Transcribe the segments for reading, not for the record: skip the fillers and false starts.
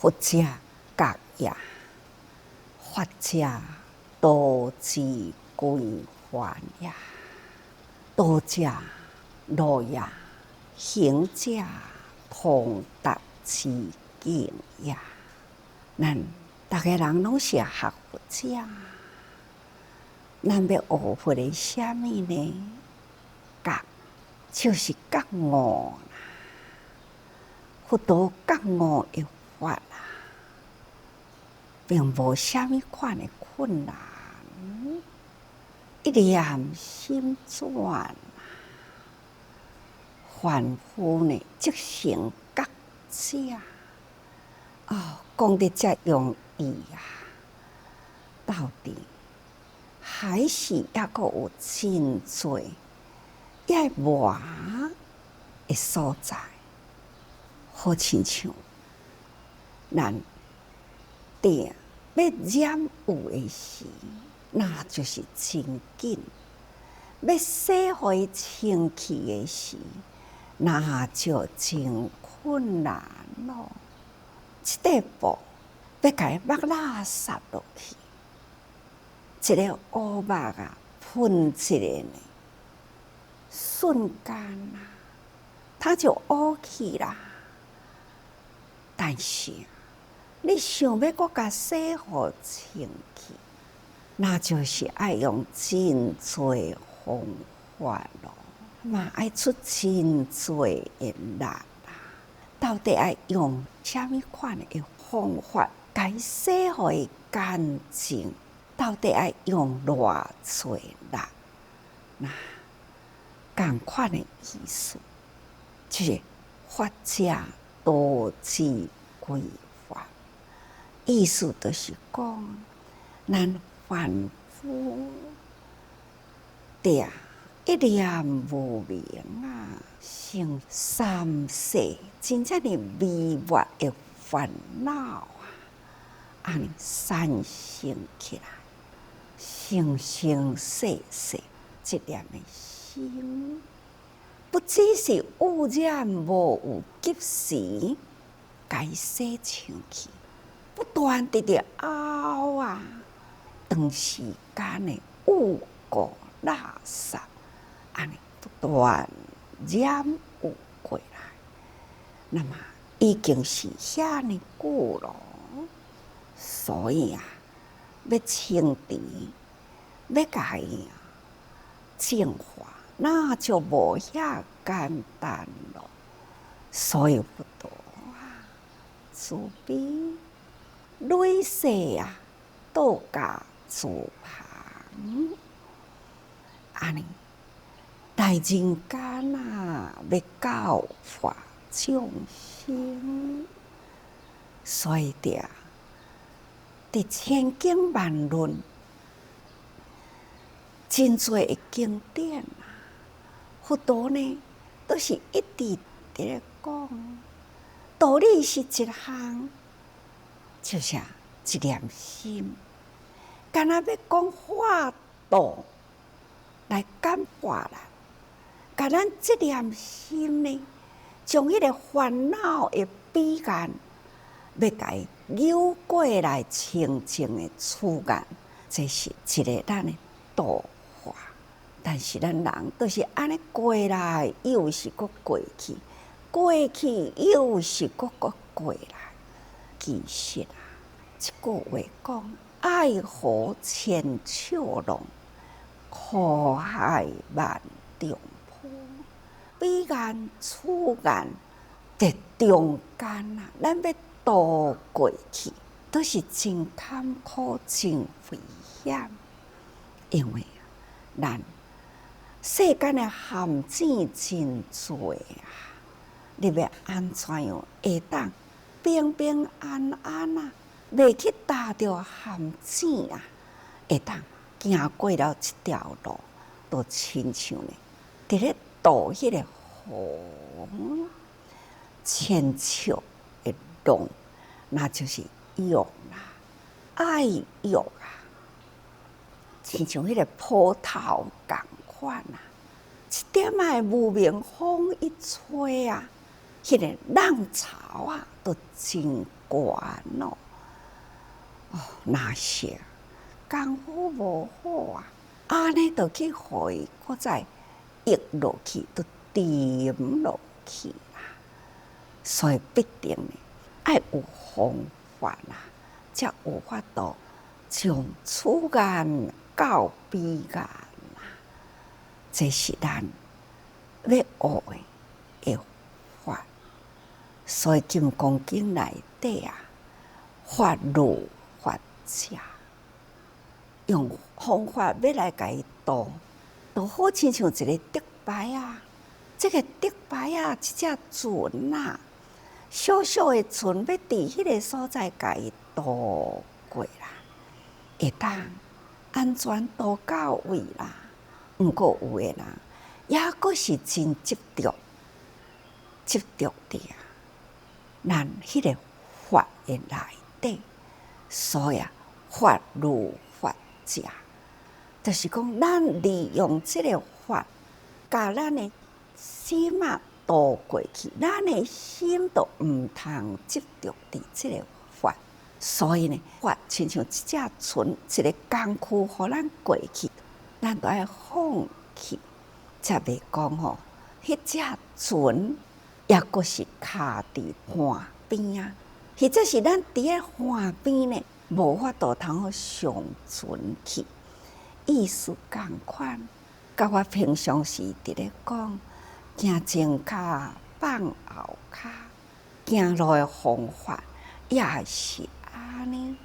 佛者觉也，法者道之归还也，道者路也，行者通达之境也。咱大家人拢是学佛者，咱要学佛的什么呢？觉就是觉悟啦，佛陀觉悟的法啦，并无什么款的困难，一念心转，凡夫呢即成觉者。讲得这容易啊，到底还是还阁有真多要磨的所在。好亲像咱定要染有的时，那就是真紧；要洗回清气的时，那就真困难咯。一块布要甲伊抹垃圾落去，一个乌肉啊喷一个呢，瞬间啊，它就乌去啦。但是你想要搁甲洗互清气，那就是爱用真多方法咯，嘛爱出真多的力。到底要用什么款的方法，甲伊洗互伊干净？到底要用偌多力？那同款的意思，就是法者道之归还。意思就是讲，咱凡夫定一念无明啊，生三世真正的迷惑的烦恼啊，安尼产生起来，生生世世一念的心，不只是污染无有及时，该洗清气，不断地熬啊，长时间的污垢垃圾。安尼不断染污过来，那么已经是遐尼久咯。所以啊，要清除，要甲伊净化，那就无遐简单咯。所以佛陀啊，慈悲累世啊，度假自旁，安尼。在人间啊，要教化众生，所以伫千经万论，真多的经典啊，佛陀呢都是一直伫咧讲，道理是一项，就是一念心，干那要讲化度来感化啦。甲咱这念心呢，将迄个烦恼的彼岸，要甲伊扭过来清净的处岸，这是一个咱的度化。但是咱人都是安尼过来，又是搁过去，过去又是搁过来。其实啊，一句话讲，爱河千尺浪，苦海万丈。彼岸此岸在中间啊，咱要渡过去，都是真坎坷、真危险。因为咱世间的陷阱真多啊，你要安怎样会当平平安安啊，袂去踏着陷阱啊，会当行过了这条路，都亲像呢，伫咧渡迄个河千尺的浪，那就是用啦，爱用啊，亲像迄个波涛共款啊，一点仔无名风一吹啊，迄个浪潮啊，都真悬咯。那些功夫无好啊，安尼就去互伊搁再压落去，都沉落去啦。所以必定爱有方法啦，才有法度从此岸到彼岸啦。这是咱要学的法。所以《金刚经》内底啊，法如法者，用方法要来甲伊度，就好亲像一个竹排啊。这个竹排啊，一只船啊，小小的船要伫迄个所在甲伊渡过啦，会当安全渡到位啦。毋过有的人，抑阁是真执着，执着伫啊。咱迄个法的内底，所以法如法者，就是讲咱利用这个法，甲咱的心啊渡过去，咱的心都毋通执着伫这个法。所以呢，法亲像一只船，一个工具，互咱过去，咱都爱放弃，才袂讲吼，迄只船。抑阁是卡伫岸边啊，或者是咱伫咧岸边呢，无法度通好上船去。意思共款，甲我平常时伫咧讲，行前骹放后骹，行路的方法也是安尼。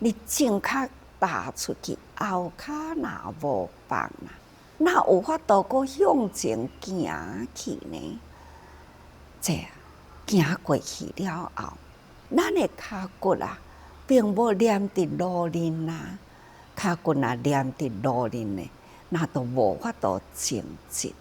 你前骹踏出去，后骹若无放啦，哪有法度阁向前行去呢？这行过去了后，咱的骹骨啊，并无黏伫路面啊。骹骨若黏伫路面呢，那都无法度前进。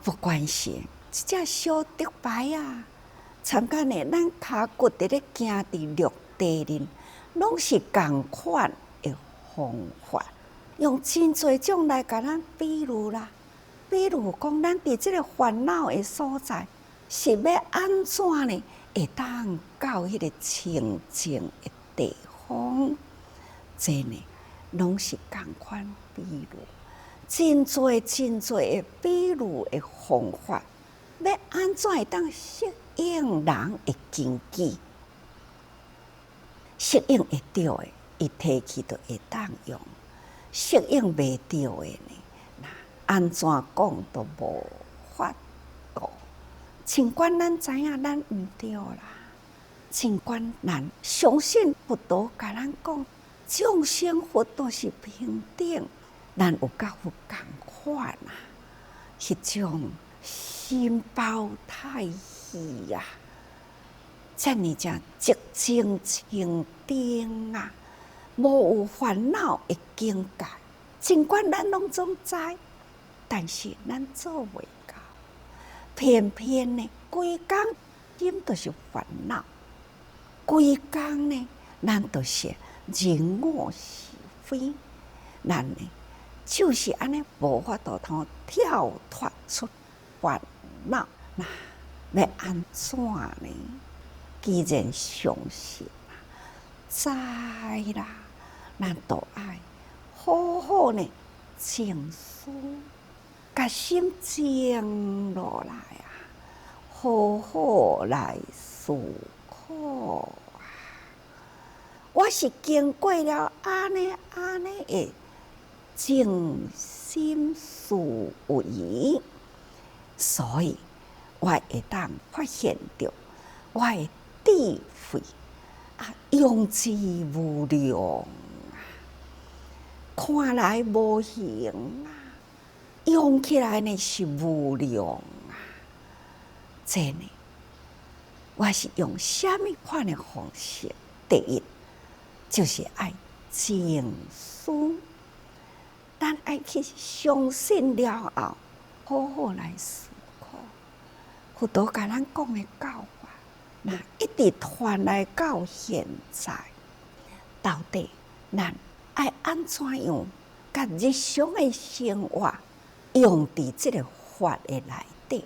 不管是一只小竹排啊，参加呢，咱骹骨伫咧行伫陆地面，拢是共款的方法，用真侪种来甲咱比喻啦。比如讲，咱伫即个烦恼的所在。是要安怎呢？会当到迄个清净的地方？这呢，拢是共款比喻，真侪真侪的比喻的方法，要安怎会当适应人的经济？适应会着的，伊提起就会当用；适应袂着的呢，那安怎讲都无法度。尽管咱知影咱毋对啦，尽管咱相信佛陀甲咱讲，众生佛都是平等，咱有甲佛共款啊，迄种心包太虚啊，遮尔正寂静清定啊，无有烦恼的境界。尽管咱拢总知，但是咱做袂到。偏偏呢，规工心都是烦恼，规工呢，咱都是人我是非，咱呢就是安尼无法度通跳脱出烦恼。那要安怎呢？既然相信啦，知啦，咱都爱好好呢静思。把心静落来啊，好好来思考啊！我是经过了安尼的静心思维，所以我会当发现到我的智慧啊，用之无量啊，看来无形啊。用起来呢是无量啊！这呢，我是用什么款的方式？第一，就是爱静思，咱爱去相信了后，好好来思考。佛陀甲咱讲的教法，那一直传来到现在，到底咱爱安怎样？甲日常的生活。用伫即个法的内底，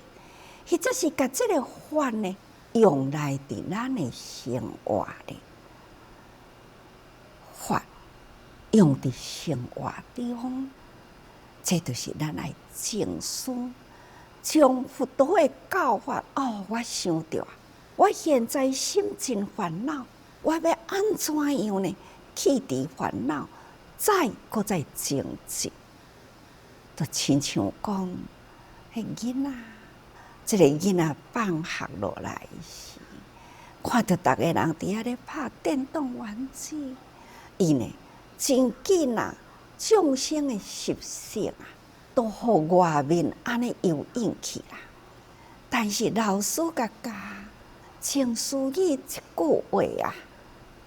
或者是甲即个法呢用来伫咱的生活咧，法用伫生活中，这就是咱来静思，将佛陀的教法。我想到，我现在心真烦恼，我要安怎样呢？去除烦恼，搁再静止，就亲像讲，迄囡仔，这个囡仔放学落来时，看到逐个人伫遐咧拍电动玩具，伊呢真紧啊，众生的习性啊，都互外面安尼游引去啦。但是老师甲教请注意一句话啊。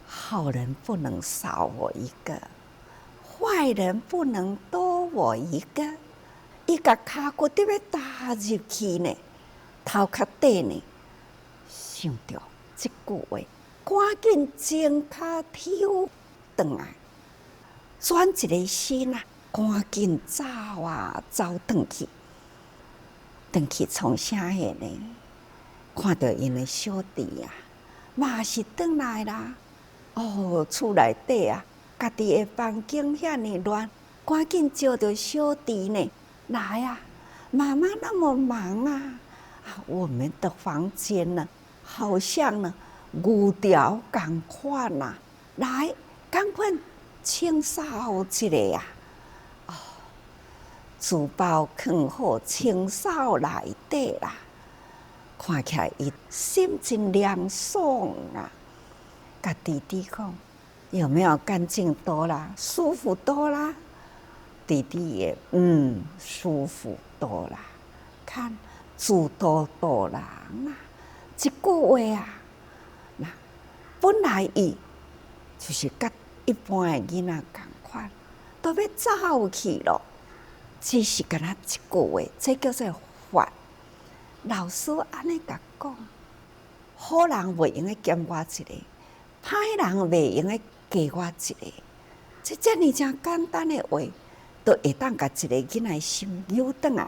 好人不能少我一个，坏人不能多我一个。伊甲骹骨伫要踏入去呢，头壳底呢，想到这句话，赶紧前骹抽转来，转一个身啊，赶紧走啊，走转去，从啥个呢？看到因的小弟啊，嘛是转来啦。厝内底啊，家己的房间遐尼乱，赶紧叫着小弟呢来啊！妈妈那么忙啊，我们的房间呢，好像呢牛条共款啊，来，赶快清扫一下啊！书包放好，清扫内底啦，看起来伊心真凉爽啊！甲弟弟讲，有没有干净多啦？舒服多啦？弟弟也舒服多啦。看自多多人啊，这句话啊，那本来伊就是甲一般的囡仔同款，都要走去咯。只是敢若一句话，这叫做法。老师安尼甲讲，好人袂用减我一个。歹人袂用诶加我一个，这遮尔正简单诶话，都会当甲一个囡仔心扭转来。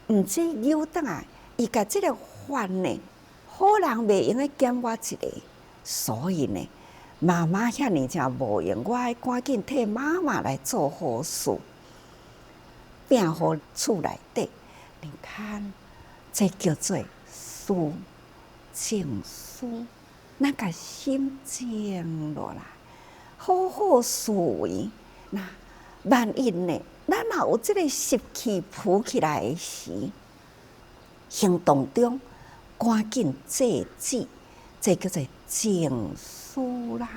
毋止扭转来，伊甲即个法呢，好人袂用诶减我一个，所以呢，妈妈遐尔正无用，我爱赶紧替妈妈来做好事，变好厝内底。你看，这叫做思静思。咱甲心静落来，好好思维。那万一呢？咱若有这个习气浮起来的时，行动中赶紧制止，这叫做静思啦。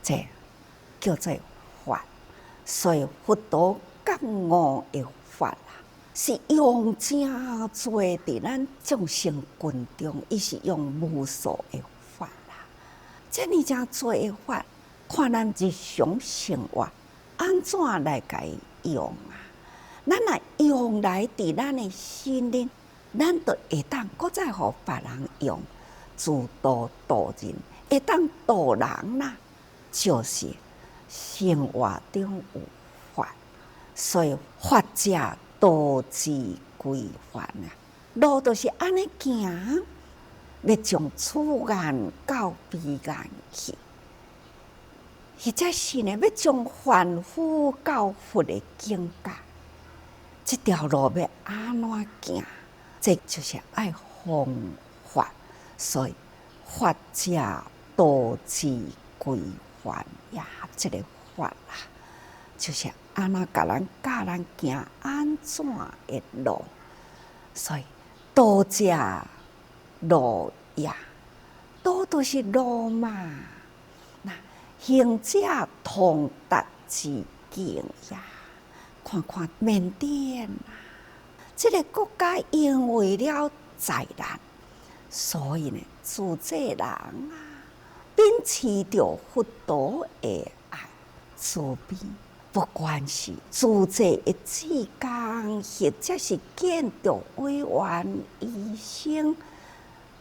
这叫做法。所以佛陀觉悟的法啦，是用真多伫咱众生群中，伊是用无数的法啦。遮尔正多的法，看咱日常生活安怎来甲伊用啊？咱若用来伫咱的心灵，咱就会当搁再互别人用，自度度人，会当度人啦。就是生活中有法，所以法者道之规范啊，路就是安尼行，要从此岸到彼岸去，或者是呢，要从凡夫到佛的境界，这条路要安怎行？这就是爱方法，所以法者道之规范呀，这个法啦，就是安怎教咱行安怎的路，所以道者路也，道都是路嘛。那行者通达之境呀，看看缅甸啊，这个国家因为了灾难，所以呢，自这人啊，秉持着佛陀的爱慈悲。不管是自这一志工，或者是建筑委员、医生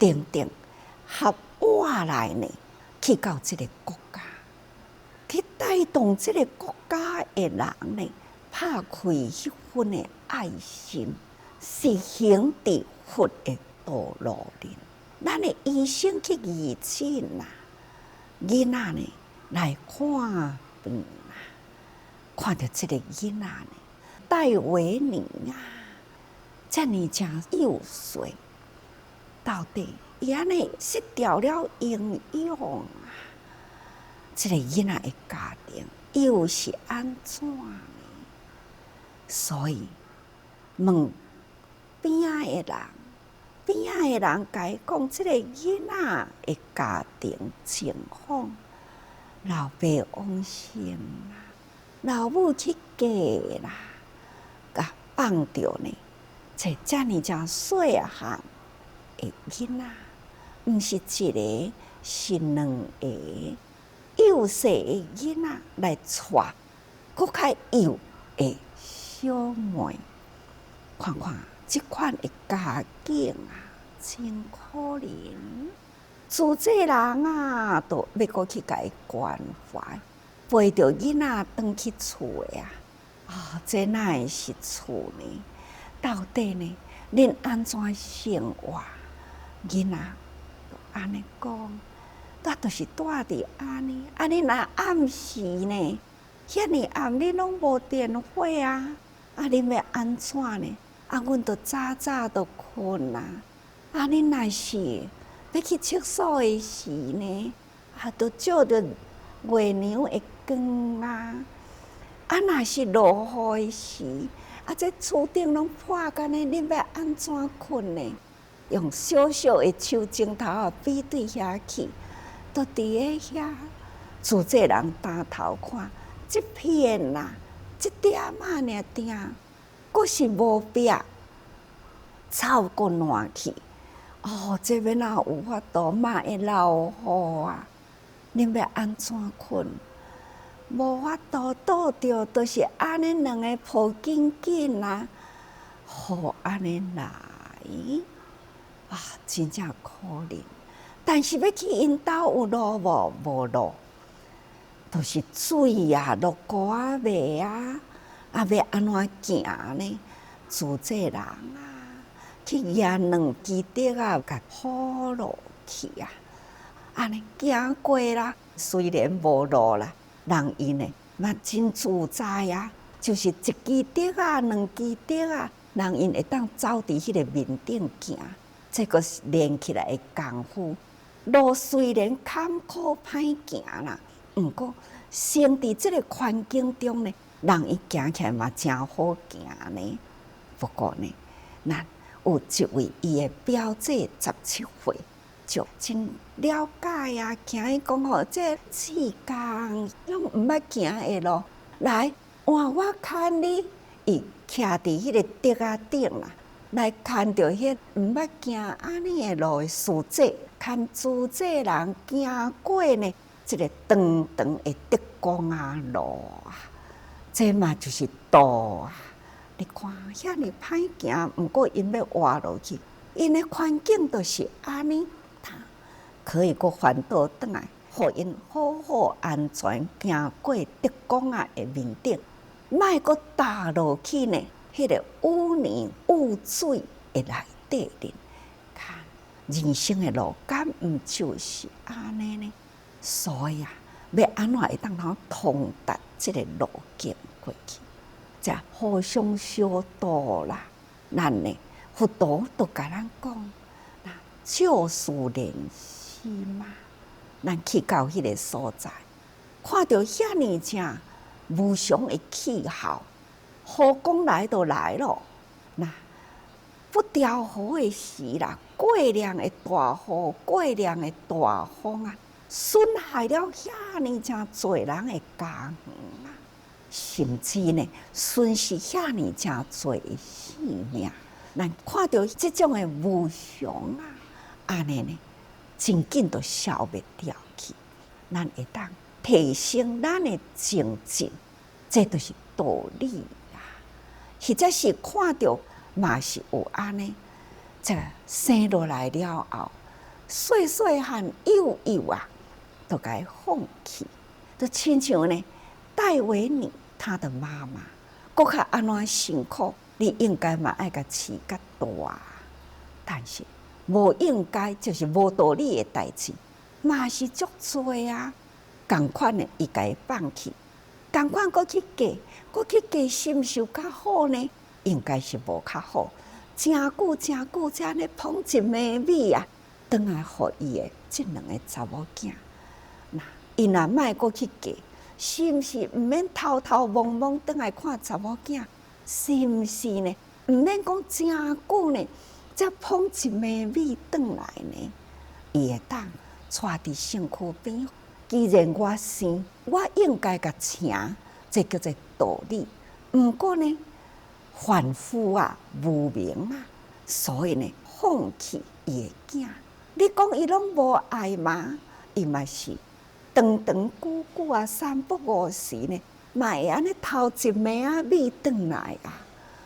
等等，合我来呢，去到这个国家，去带动这个国家的人呢，拍开迄份的爱心，是行伫佛的道路里。咱的医生去医诊啦，囡仔呢来看病啦，看到这个囡仔呢，戴维尼啊，这么正幼岁，到底伊安尼失掉了营养啊，这个囡仔的家庭又是安怎呢？所以问边仔的人。边仔的人甲伊讲，即个囡仔的家庭情况，老爸往生啦，老母去嫁啦，甲放着呢，这么正细汉的囡仔，毋是一个，是两个幼细的囡仔来带，搁较幼的小妹，看看。即款的家境啊，真可怜。自这人啊，都要过去甲伊关怀，陪着囡仔转去厝的啊！这哪会是厝呢？到底呢？恁安怎生活？囡仔安尼讲，咱就是住伫安尼。啊，恁若暗时呢？遐尼暗，恁拢无电火啊！啊，恁要安怎呢？啊，阮都早早都困啦。啊，恁若是要去厕所的时呢，啊，都照着月娘的光啊。啊，若是落雨的时，啊，这厝顶拢破干呢，恁要安怎困呢？用小小的手镜头啊，比对遐去，都伫咧遐，自这人担头看，即片啦，即点啊尔定。阁是无壁，草阁烂去。哦，这边哪有法度？嘛会落雨啊！恁要安怎困？无法度倒着，都是安尼两个抱紧紧啊，好安尼来啊，真正可怜。但是要去因兜有路无？无路，都是水啊，落雨啊，未啊。啊，要安怎行呢？自这人啊，去压两支竹啊，甲铺落去啊。安尼行过啦，虽然无路啦，人因呢嘛真自在啊。就是一支竹啊，两支竹啊，人因会当走伫迄个面顶行，这个是练起来的功夫。路虽然坎坷歹行啦，毋过生伫这个环境中呢。人伊行起来嘛真好行呢，不过呢，咱有一位伊的表姐17岁，就真了解啊，惊伊讲吼，这世间拢毋捌行的路，来换我牵你，伊徛伫迄个竹仔顶啦，来牵着迄毋捌行安尼的路的事迹，牵自这人行过呢，这个长长的竹公啊路啊。这嘛就是道啊！你看遐尼歹行，毋过因要活落去，因的环境就是安尼，可以阁反倒转来，互因好好安全行过竹公啊的面顶，莫阁踏落去呢。迄个污泥污水的内底哩，看人生的路，敢毋就是安尼呢？所以啊，要安怎会当通通达这个路径过去，才互相相度啦。咱呢，佛陀都甲咱讲，那照事莲师嘛，咱去到迄个所在，看到遐尼正无常的气候，雨讲来就来咯。那不调和的时啦，过量的大雨，过量的大风啊！损害了遐尼正多人的家园啊，甚至呢损失遐尼正多的性命。咱看到这种的无常啊，安尼呢，真紧就消灭掉去。咱会当提升咱的精进，这就是道理啦。或者是看到嘛是有安尼，这生落来了后，细细汉幼幼啊。都该放弃，就亲像呢，戴维尼他的妈妈，搁较安怎辛苦，你应该嘛爱甲饲较大。但是无应该就是无道理的代志，嘛是足多啊。同款的，伊家放弃，同款搁去嫁，是毋是有较好呢？应该是无较好。真久，才安尼捧一暝米啊，转来互伊的即两个查某囝。那伊若莫搁去嫁，是毋是毋免偷摸摸转来看查某囝？是毋是呢？毋免讲真久呢，才捧一暝米转来呢？伊会当带伫身躯边。既然我生，我应该甲请，这叫做道理。毋过呢，凡夫啊，无明啊，所以呢，放弃伊的囝。你讲伊拢无爱嘛？伊嘛是长久啊，三不五时呢，嘛会安尼偷一暝仔米转来啊。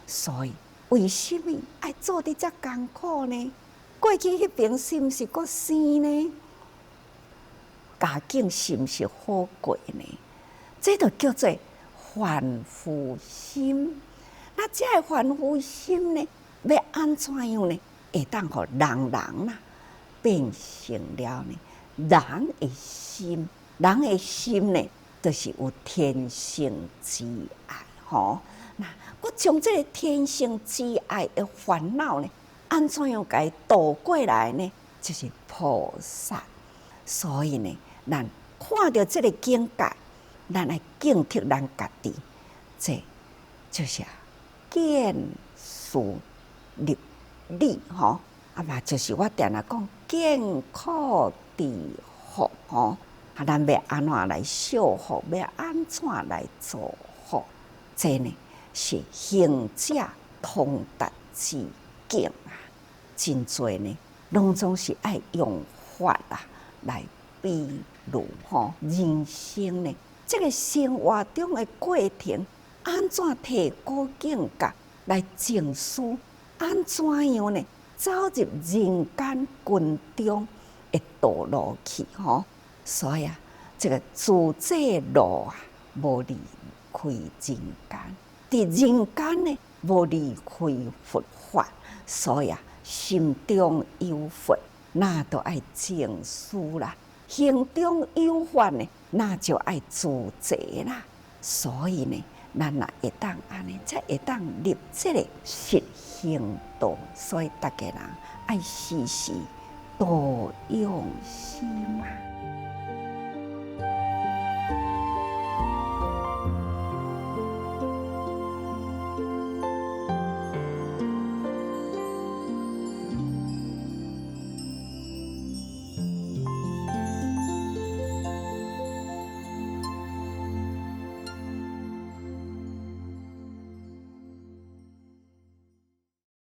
所以为什么爱做得遮艰苦呢？过去迄边是毋是阁生呢？家境是毋是好过呢？这就叫做凡夫心。那这个凡夫心呢，要安怎样呢？会当互人啊变成了呢人的心。人的心呢，就是有天性之爱吼。那我将这个天性之爱的烦恼呢，安怎样甲伊渡过来呢？就是菩萨。所以呢，咱看到这个境界，咱来警惕咱家己，这就是见事立理吼。啊嘛，就是我定来讲，见苦知福吼。啊，咱要安怎来修福？要安怎来做福？这呢是行者通达之境啊！真多呢，拢总是爱用法啊来比如吼人生呢，这个生活中的过程，安怎提高境界来静思？安怎样呢？走入人间群中的道路去吼。所以啊，这个自这路啊，无离开人间。伫人间呢，无离开佛法。所以啊，心中有佛，那都爱静思啦；行中有法呢，那就爱自这啦。所以呢，咱也会当安尼，才会当立这个实行道。所以大家人爱时时多用心啊。